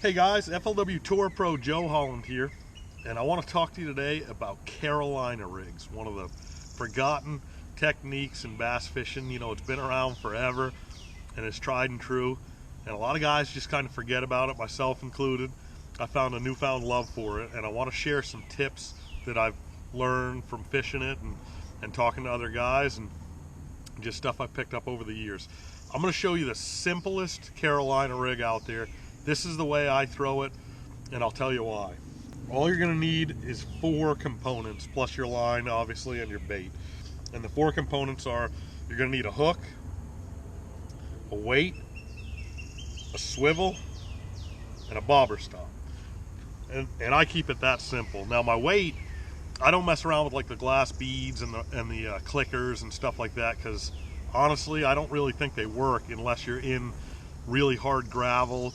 Hey guys, FLW Tour Pro Joe Holland here, and I want to talk to you today about Carolina rigs, one of the forgotten techniques in bass fishing. You know, it's been around forever and it's tried and true, and a lot of guys just kind of forget about it, myself included. I found a newfound love for it, and I want to share some tips that I've learned from fishing it and talking to other guys, and just stuff I've picked up over the years. I'm going to show you the simplest Carolina rig out there. This is the way I throw it, and I'll tell you why. All you're going to need is 4 components, plus your line, obviously, and your bait. And the 4 components are, you're going to need a hook, a weight, a swivel, and a bobber stop. And I keep it that simple. Now my weight, I don't mess around with like the glass beads and the clickers and stuff like that, because honestly, I don't really think they work unless you're in really hard gravel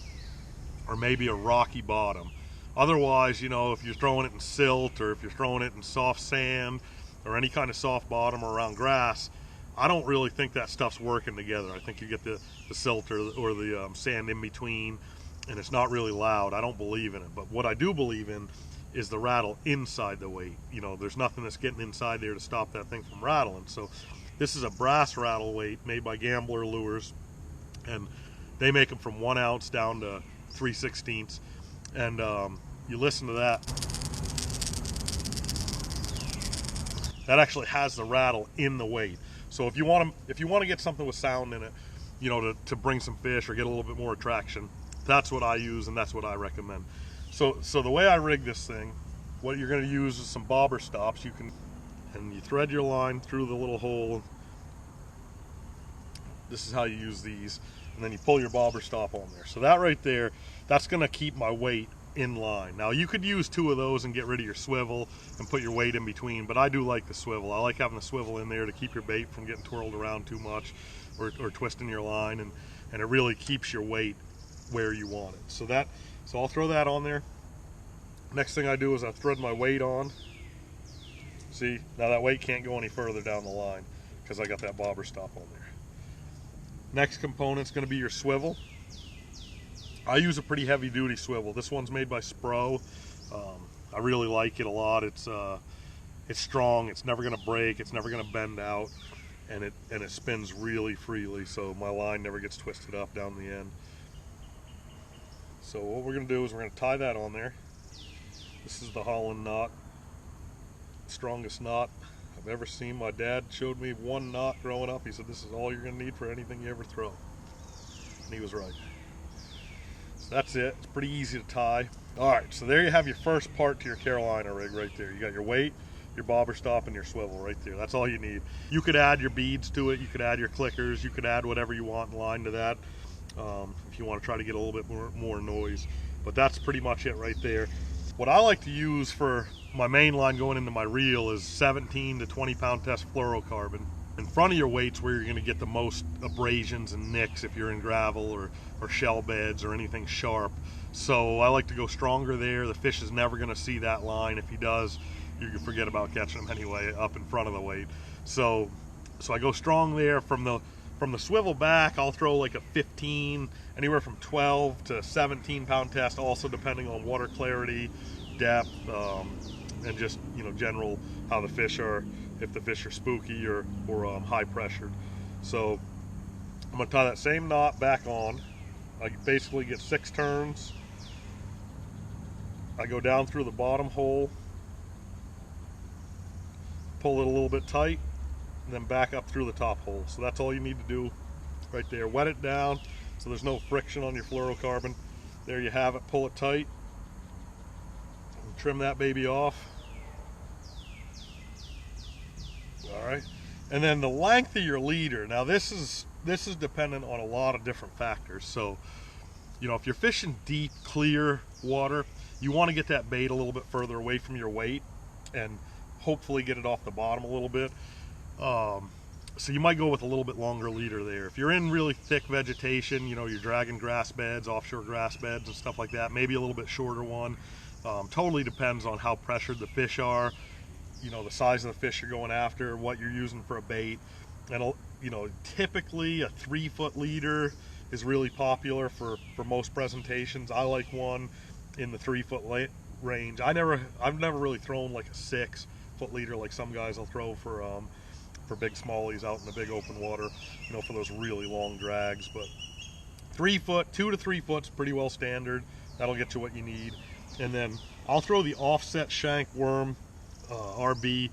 or maybe a rocky bottom. Otherwise, you know, if you're throwing it in silt or if you're throwing it in soft sand or any kind of soft bottom or around grass, I don't really think that stuff's working together. I think you get the silt or the sand in between, and it's not really loud. I don't believe in it. But what I do believe in is the rattle inside the weight. You know, there's nothing that's getting inside there to stop that thing from rattling. So this is a brass rattle weight made by Gambler Lures, and they make them from 1 ounce down to 3/16, and you listen to that. That actually has the rattle in the weight. So if you want to get something with sound in it, you know, to bring some fish or get a little bit more attraction, that's what I use and that's what I recommend. So the way I rig this thing, what you're going to use is some bobber stops. And you thread your line through the little hole. This is how you use these, and then you pull your bobber stop on there. So that right there, that's going to keep my weight in line. Now you could use 2 of those and get rid of your swivel and put your weight in between, but I do like the swivel. I like having the swivel in there to keep your bait from getting twirled around too much or twisting your line, and it really keeps your weight where you want it. So I'll throw that on there. Next thing I do is I thread my weight on. See, now that weight can't go any further down the line because I got that bobber stop on there. Next component's going to be your swivel. I use a pretty heavy duty swivel. This one's made by Spro. I really like it a lot. It's strong. It's never going to break. It's never going to bend out, and it spins really freely. So my line never gets twisted up down the end. So what we're going to do is we're going to tie that on there. This is the Holland knot, strongest knot I've ever seen. My dad showed me 1 knot growing up. He said, this is all you're going to need for anything you ever throw. And he was right. So that's it. It's pretty easy to tie. Alright, so there you have your first part to your Carolina rig right there. You got your weight, your bobber stop, and your swivel right there. That's all you need. You could add your beads to it. You could add your clickers. You could add whatever you want in line to that if you want to try to get a little bit more noise. But that's pretty much it right there. What I like to use for my main line going into my reel is 17 to 20 pound test fluorocarbon. In front of your weight's where you're going to get the most abrasions and nicks if you're in gravel or shell beds or anything sharp. So I like to go stronger there. The fish is never going to see that line. If he does, you can forget about catching him anyway up in front of the weight. So I go strong there. From the swivel back, I'll throw like a 15, anywhere from 12 to 17 pound test, also depending on water clarity, depth, and just, you know, general how the fish are, if the fish are spooky or high pressured. So I'm going to tie that same knot back on. I basically get 6 turns. I go down through the bottom hole, pull it a little bit tight, and then back up through the top hole. So that's all you need to do right there. Wet it down so there's no friction on your fluorocarbon. There you have it. Pull it tight and trim that baby off. All right, and then the length of your leader. Now this is dependent on a lot of different factors. So, you know, if you're fishing deep, clear water, you want to get that bait a little bit further away from your weight and hopefully get it off the bottom a little bit. So you might go with a little bit longer leader there. If you're in really thick vegetation, you know, you're dragging grass beds, offshore grass beds and stuff like that, maybe a little bit shorter one. Totally depends on how pressured the fish are, you know, the size of the fish you're going after, what you're using for a bait. And, you know, typically a 3-foot leader is really popular for most presentations. I like one in the 3-foot range. I've never really thrown like a 6-foot leader like some guys will throw for big smallies out in the big open water, you know, for those really long drags. But 3 foot, 2 to 3 foot's pretty well standard. That'll get you what you need. And then I'll throw the offset shank worm RB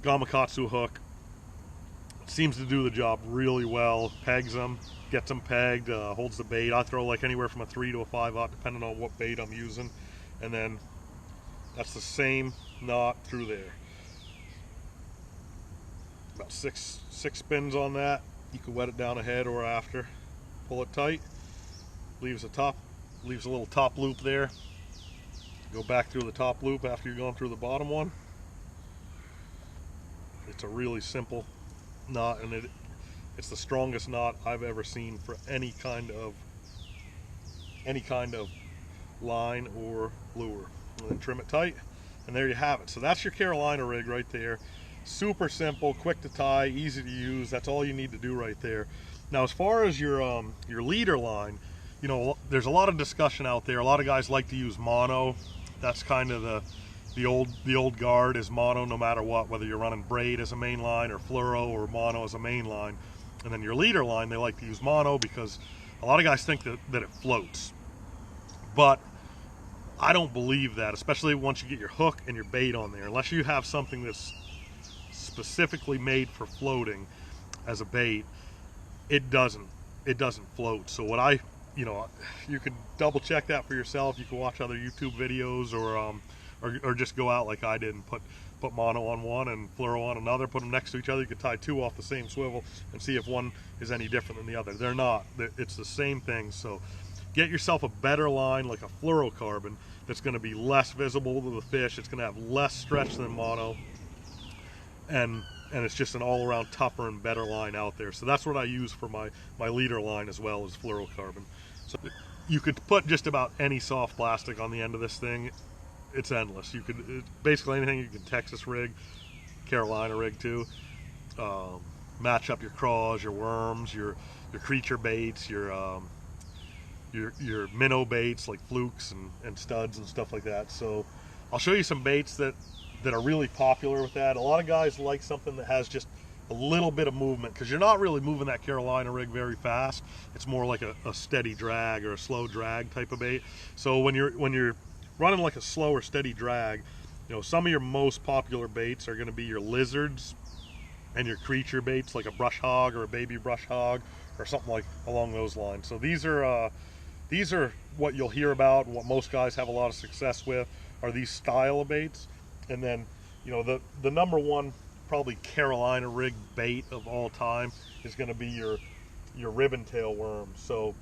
Gamakatsu hook. Seems to do the job really well. Pegs them, gets them pegged, holds the bait. I throw like anywhere from a 3 to a 5/0 depending on what bait I'm using. And then that's the same knot through there. About six spins on that. You can wet it down ahead or after. Pull it tight. Leaves a little top loop there. Go back through the top loop after you've gone through the bottom one. It's a really simple knot, and it's the strongest knot I've ever seen for any kind of line or lure. And then trim it tight, and there you have it. So that's your Carolina rig right there. Super simple, quick to tie, easy to use. That's all you need to do right there. Now, as far as your leader line, you know, there's a lot of discussion out there. A lot of guys like to use mono. That's kind of the old guard is mono no matter what, whether you're running braid as a main line or fluoro or mono as a main line. And then your leader line, they like to use mono because a lot of guys think that it floats. But I don't believe that, especially once you get your hook and your bait on there. Unless you have something that's specifically made for floating as a bait, it doesn't float. So what you could double check that for yourself. You can watch other YouTube videos or just go out like I did and put mono on one and fluoro on another, put them next to each other. You could tie 2 off the same swivel and see if one is any different than the other. They're not. It's the same thing. So get yourself a better line like a fluorocarbon that's going to be less visible to the fish. It's going to have less stretch than mono, and it's just an all-around tougher and better line out there. So that's what I use for my leader line as well as fluorocarbon. So you could put just about any soft plastic on the end of this thing. It's endless. You could basically anything. You can Texas rig, Carolina rig too. Match up your craws, your worms, your creature baits, your minnow baits like flukes and studs and stuff like that. So I'll show you some baits that are really popular with that. A lot of guys like something that has just a little bit of movement, because you're not really moving that Carolina rig very fast. It's more like a steady drag or a slow drag type of bait. So when you're running like a slow or steady drag, you know, some of your most popular baits are going to be your lizards and your creature baits like a brush hog or a baby brush hog or something like along those lines. So these are what you'll hear about and what most guys have a lot of success with are these style of baits. And then, you know, the number one probably Carolina rig bait of all time is going to be your ribbon tail worm. So,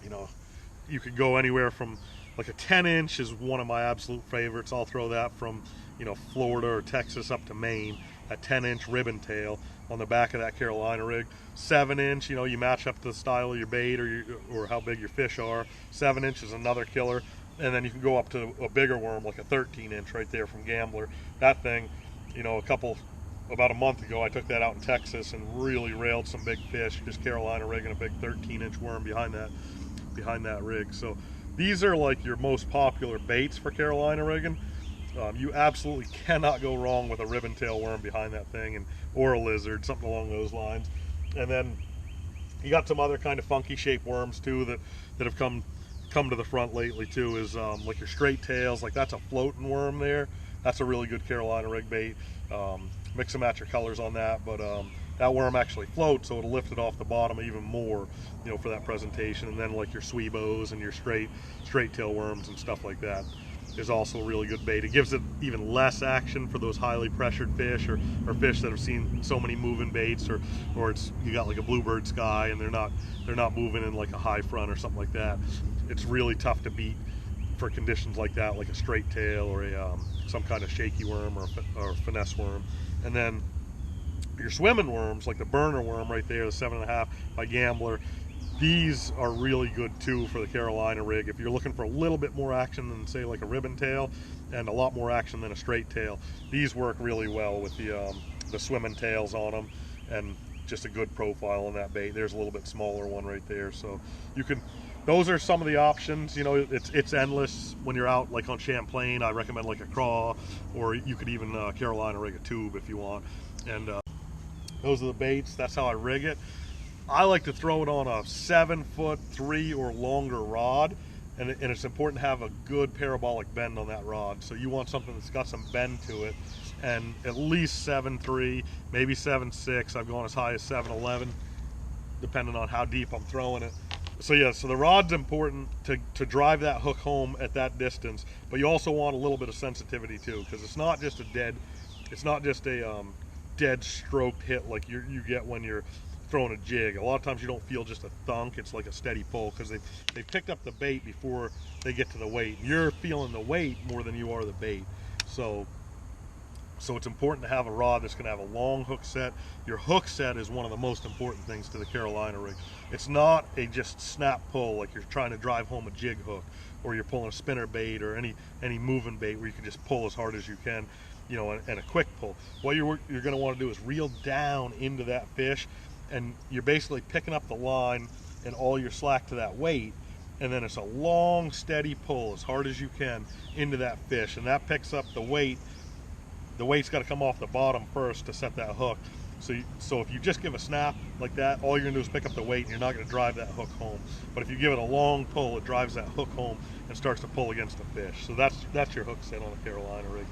you know, you could go anywhere from like a 10-inch is one of my absolute favorites. I'll throw that from, you know, Florida or Texas up to Maine, a 10-inch ribbon tail on the back of that Carolina rig. 7-inch, you know, you match up the style of your bait or how big your fish are. 7-inch is another killer. And then you can go up to a bigger worm like a 13-inch right there from Gambler. That thing, you know, about a month ago I took that out in Texas and really railed some big fish, just Carolina rigging a big 13-inch worm behind that rig. So these are like your most popular baits for Carolina rigging. You absolutely cannot go wrong with a ribbon tail worm behind that thing, or a lizard, something along those lines. And then you got some other kind of funky shaped worms too that have come to the front lately too, is like your straight tails. Like that's a floating worm there. That's a really good Carolina rig bait. Mix and match your colors on that, but that worm actually floats, so it'll lift it off the bottom even more, you know, for that presentation. And then like your Swivels and your straight tail worms and stuff like that is also a really good bait. It gives it even less action for those highly pressured fish or fish that have seen so many moving baits, or it's you got like a bluebird sky and they're not moving in like a high front or something like that. It's really tough to beat for conditions like that, like a straight tail or some kind of shaky worm or finesse worm. And then your swimming worms, like the burner worm right there, the 7.5 by Gambler, these are really good too for the Carolina rig. If you're looking for a little bit more action than say like a ribbon tail and a lot more action than a straight tail, these work really well with the swimming tails on them. And just a good profile on that bait. There's a little bit smaller one right there. So you can, those are some of the options. You know, it's endless when you're out like on Champlain. I recommend like a craw, or you could even Carolina rig a tube if you want. And those are the baits. That's how I rig it. I like to throw it on a 7-foot 3 or longer rod, and it's important to have a good parabolic bend on that rod. So you want something that's got some bend to it, and at least 7.3, maybe 7.6. I've gone as high as 7.11, depending on how deep I'm throwing it. So yeah, so the rod's important to drive that hook home at that distance, but you also want a little bit of sensitivity too, because it's not just a dead stroked hit like you get when you're throwing a jig. A lot of times you don't feel just a thunk, it's like a steady pull, because they've picked up the bait before they get to the weight. You're feeling the weight more than you are the bait. So it's important to have a rod that's going to have a long hook set. Your hook set is one of the most important things to the Carolina rig. It's not a just snap pull like you're trying to drive home a jig hook, or you're pulling a spinner bait or any moving bait where you can just pull as hard as you can, you know, and a quick pull. What you're going to want to do is reel down into that fish, and you're basically picking up the line and all your slack to that weight, and then it's a long steady pull as hard as you can into that fish, and that picks up the weight. The weight's got to come off the bottom first to set that hook. So if you just give a snap like that, all you're gonna do is pick up the weight, and you're not gonna drive that hook home. But if you give it a long pull, it drives that hook home and starts to pull against the fish. So that's your hook set on a Carolina rig.